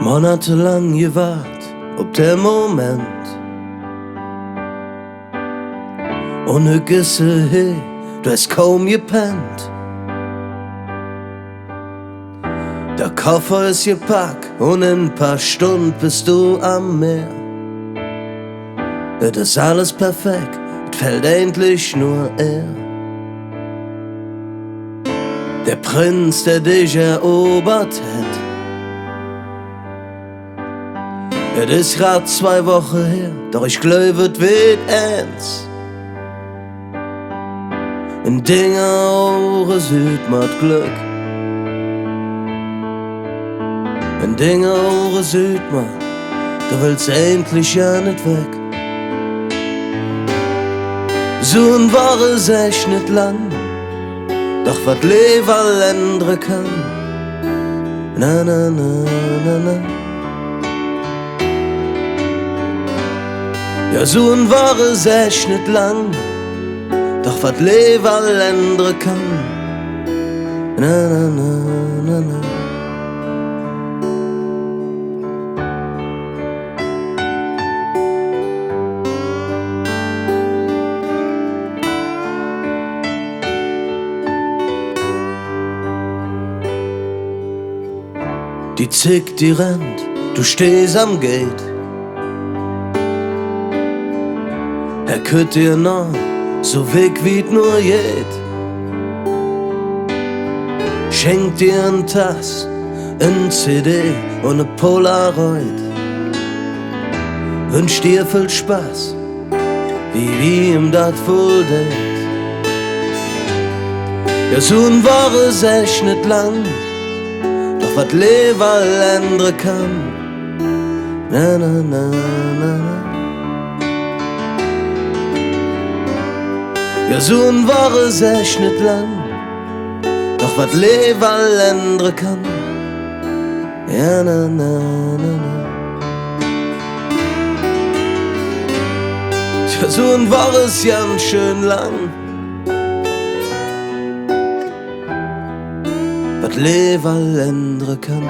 Monatelang gewart op der Moment. Ohne Gisse, hey, du hast kaum gepennt. Der Koffer ist gepackt und in ein paar Stunden bist du am Meer. Es ist alles perfekt, es fällt endlich nur er. Der Prinz, der dich erobert hat. Es ist grad 2 Wochen her, doch ich glaub, es wird eins. In Dinge Ohren süd mat Glück. In Dinge Ohren süd mat, du willst endlich ja nicht weg. So ein wahres echt nicht lang, doch wat Leben ändern kann. Na na na na na. Ja, so ein wahres echt nicht lang, doch wat Leben ändern kann. Na na na na na. Die Zick, die rennt, du stehst am Gate. Er könnt dir noch so weg wie nur geht. Schenkt dir ein Tass, ein CD und ne Polaroid. Wünsch dir viel Spaß, wie ihm dat wohl denkt. Ja, so ein wahres echt nicht lang, doch wat Leben ändern kann. Na na na na na. Ja, so ein wahres echt nicht lang, doch wat Leben ändern kann. Ja, na na na na. Ja, so ein wahres ganz schön lang, wat Leben ändern kann.